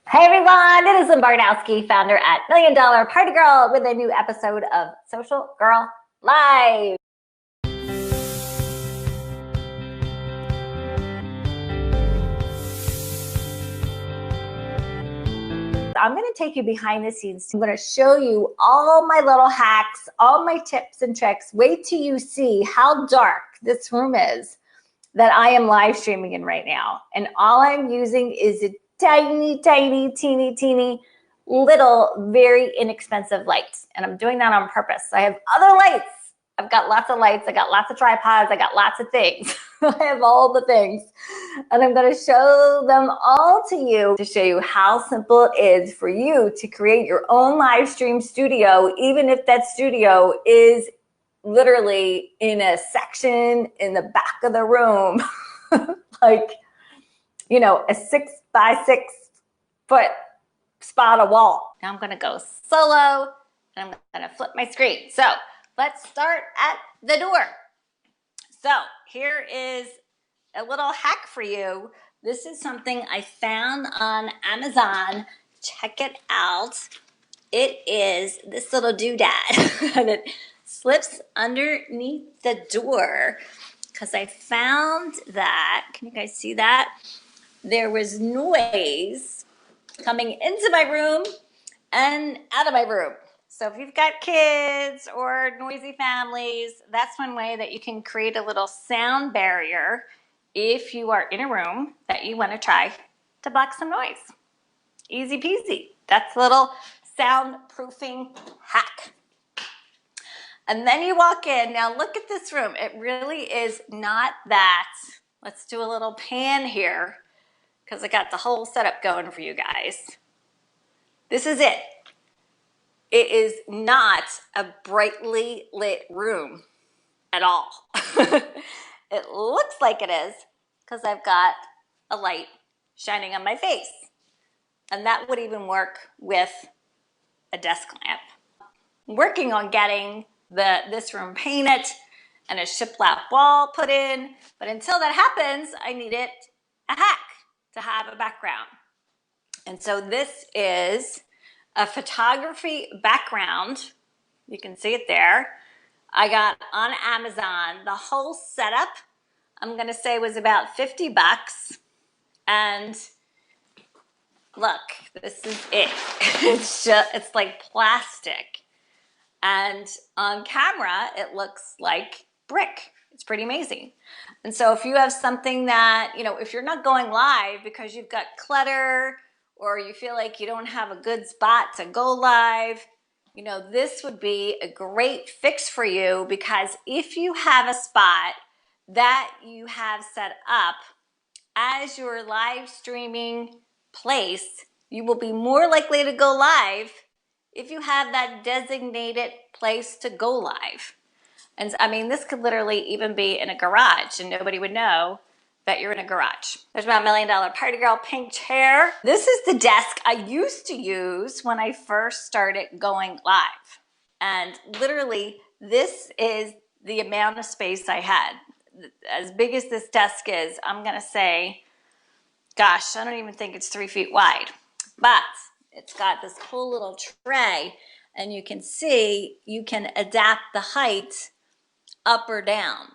Hey everyone, it is Lynn Barnowski, founder at Million Dollar Party Girl, with a new episode of Social Girl Live. I'm going to take you behind the scenes. I'm going to show you all my little hacks, all my tips and tricks. Wait till you see how dark this room is that I am live streaming in right now. And all I'm using is a tiny, teeny little, very inexpensive lights. And I'm doing that on purpose. I have other lights. I've got lots of lights. I got lots of tripods. I got lots of things. I have all the things. And I'm going to show them all to you to show you how simple it is for you to create your own live stream studio, even if that studio is literally in a section in the back of the room, like, you know, a 6 by 6 foot spot of wall. Now I'm going to go solo and I'm going to flip my screen. So let's start at the door. So here is a little hack for you. This is something I found on Amazon. Check it out. It is this little doodad and it slips underneath the door because I found that, can you guys see that? There was noise coming into my room and out of my room. So if you've got kids or noisy families, that's one way that you can create a little sound barrier if you are in a room that you want to try to block some noise. Easy peasy. That's a little soundproofing hack. And then you walk in. Now look at this room. It really is not that. Let's do a little pan here because I got the whole setup going for you guys. This is it. It is not a brightly lit room at all. It looks like it is because I've got a light shining on my face. And that would even work with a desk lamp. I'm working on getting this room painted and a shiplap wall put in, but until that happens, I needed a hack to have a background. And so this is a photography background. You can see it there. I got on Amazon. The whole setup, I'm gonna say, was about 50 bucks. And look, this is it. It's like plastic. And on camera, it looks like brick. It's pretty amazing. And so if you have something that, you know, if you're not going live because you've got clutter or you feel like you don't have a good spot to go live, you know, this would be a great fix for you, because if you have a spot that you have set up as your live streaming place, you will be more likely to go live if you have that designated place to go live. And I mean, this could literally even be in a garage and nobody would know that you're in a garage. There's my $1 Million Party Girl pink chair. This is the desk I used to use when I first started going live. And literally, this is the amount of space I had. As big as this desk is, I'm gonna say, gosh, I don't even think it's 3 feet wide. But it's got this cool little tray, and you can see you can adapt the height up or down.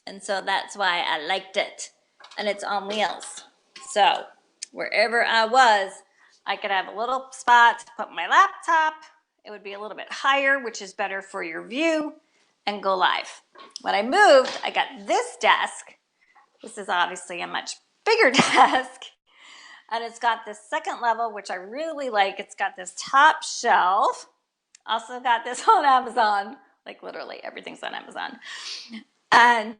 And so that's why I liked it. And it's on wheels. So wherever I was, I could have a little spot to put my laptop. It would be a little bit higher, which is better for your view, and go live. When I moved, I got this desk. This is obviously a much bigger desk. And it's got this second level, which I really like. It's got this top shelf. Also got this on Amazon. Like literally everything's on Amazon. And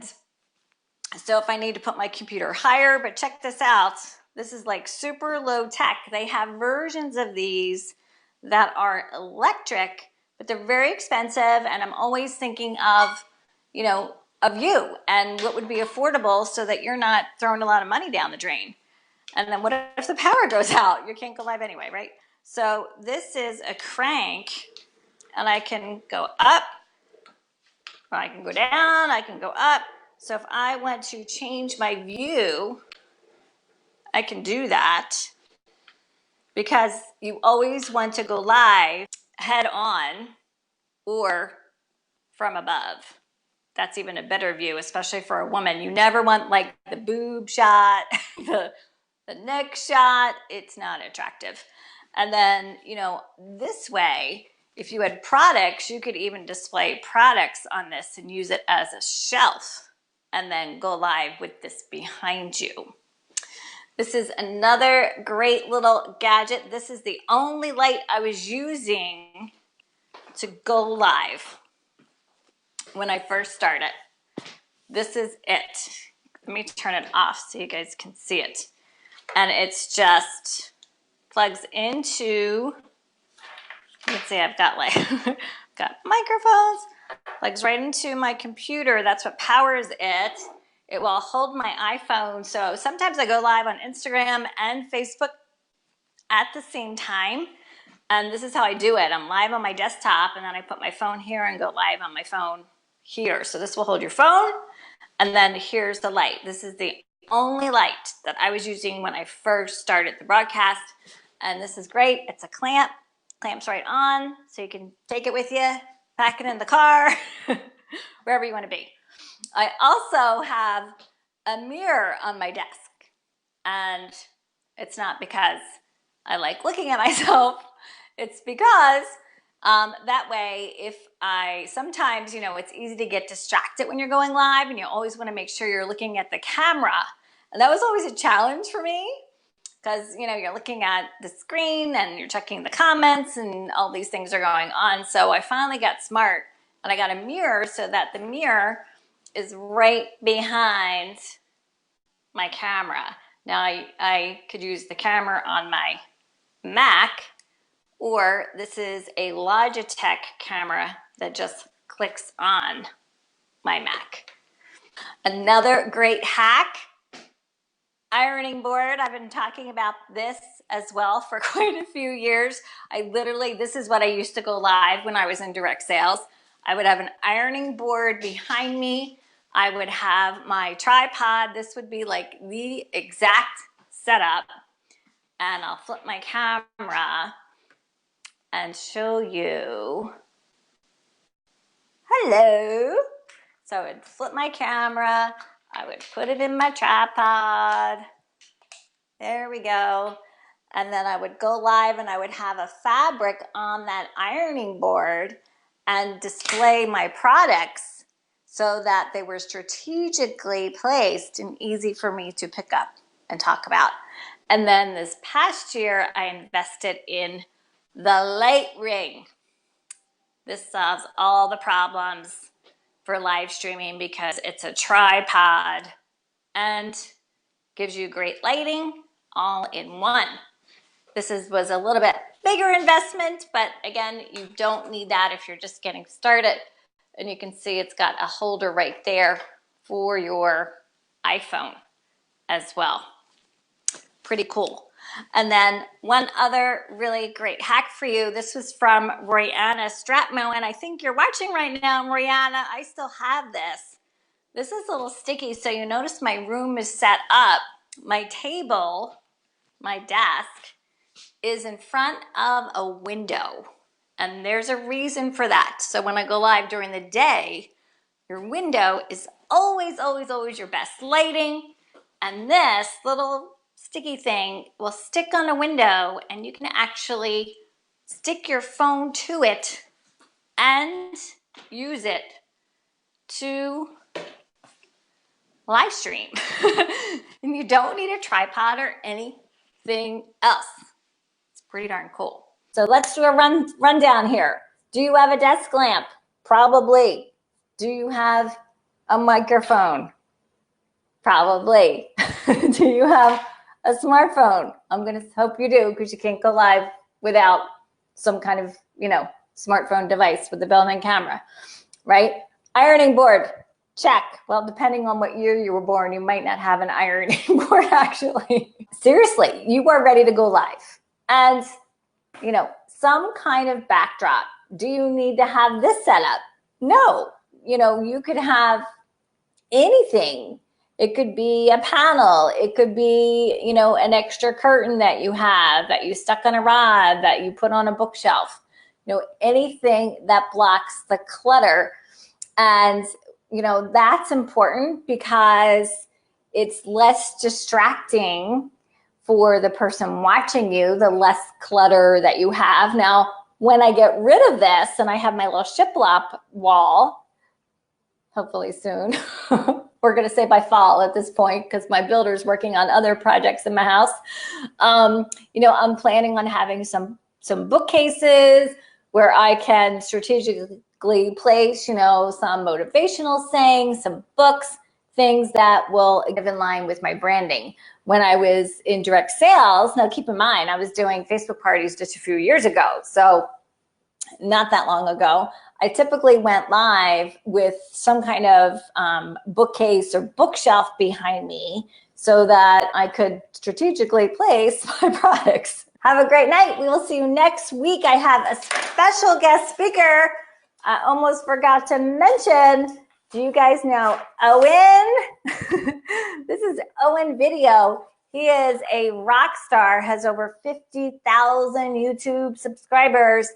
so if I need to put my computer higher, but check this out. This is like super low tech. They have versions of these that are electric, but they're very expensive. And I'm always thinking of, you know, of you and what would be affordable so that you're not throwing a lot of money down the drain. And then what if the power goes out? You can't go live anyway, right? So this is a crank, and I can go up, or I can go down, I can go up. So if I want to change my view, I can do that. because you always want to go live head on or from above. That's even a better view, especially for a woman. You never want like the boob shot, the neck shot. It's not attractive. And then, you know, this way, if you had products, you could even display products on this and use it as a shelf and then go live with this behind you. This is another great little gadget. This is the only light I was using to go live when I first started. This is it. Let me turn it off so you guys can see it. And it's just plugs into, let's see, I've got like, got microphones, plugs right into my computer. That's what powers it. It will hold my iPhone. So sometimes I go live on Instagram and Facebook at the same time. And this is how I do it. I'm live on my desktop and then I put my phone here and go live on my phone here. So this will hold your phone. And then here's the light. This is the only light that I was using when I first started the broadcast. And this is great. It's a clamp. Clamps right on. So you can take it with you, pack it in the car, wherever you want to be. I also have a mirror on my desk. And it's not because I like looking at myself. It's because that way, if sometimes, you know, it's easy to get distracted when you're going live and you always want to make sure you're looking at the camera. And that was always a challenge for me because, you know, you're looking at the screen and you're checking the comments and all these things are going on. So I finally got smart and I got a mirror so that the mirror is right behind my camera. Now I could use the camera on my Mac, or this is a Logitech camera that just clicks on my Mac. Another great hack, ironing board. I've been talking about this as well for quite a few years. This is what I used to go live when I was in direct sales. I would have an ironing board behind me. I would have my tripod. This would be like the exact setup. And I'll flip my camera and show you. Hello. So I would flip my camera. I would put it in my tripod. There we go. And then I would go live and I would have a fabric on that ironing board and display my products so that they were strategically placed and easy for me to pick up and talk about. And then this past year, I invested in the light ring. This solves all the problems for live streaming because it's a tripod and gives you great lighting all in one. This was a little bit bigger investment, but again, you don't need that if you're just getting started. And you can see it's got a holder right there for your iPhone as well. Pretty cool. And then one other really great hack for you. This was from Royanna Stratmo, and I think you're watching right now, Royanna. I still have this. This is a little sticky, so you notice my room is set up. My table, my desk, is in front of a window. And there's a reason for that. So when I go live during the day, your window is always, always, always your best lighting. And this little sticky thing will stick on a window and you can actually stick your phone to it and use it to live stream. And you don't need a tripod or anything else. It's pretty darn cool. So let's do a rundown here. Do you have a desk lamp? Probably. Do you have a microphone? Probably. Do you have a smartphone? I'm going to hope you do because you can't go live without some kind of, smartphone device with the built-in camera, right? Ironing board, check. Well, depending on what year you were born, you might not have an ironing board actually. Seriously, you are ready to go live. And, some kind of backdrop. Do you need to have this set up? No. You could have anything It could be a panel. It could be, you know, an extra curtain that you have that you stuck on a rod that you put on a bookshelf. You know, anything that blocks the clutter. And, you know, that's important because it's less distracting for the person watching you, the less clutter that you have. Now, when I get rid of this and I have my little shiplap wall, hopefully soon, we're going to say by fall at this point because my builder's working on other projects in my house. You know, I'm planning on having some bookcases where I can strategically place, you know, some motivational sayings, some books, things that will give in line with my branding. When I was in direct sales, now keep in mind, I was doing Facebook parties just a few years ago. So not that long ago, I typically went live with some kind of bookcase or bookshelf behind me so that I could strategically place my products. Have a great night. We will see you next week. I have a special guest speaker. I almost forgot to mention, do you guys know Owen? This is Owen Video. He is a rock star, has over 50,000 YouTube subscribers.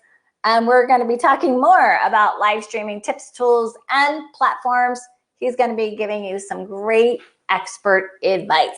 And we're going to be talking more about live streaming tips, tools, and platforms. He's going to be giving you some great expert advice.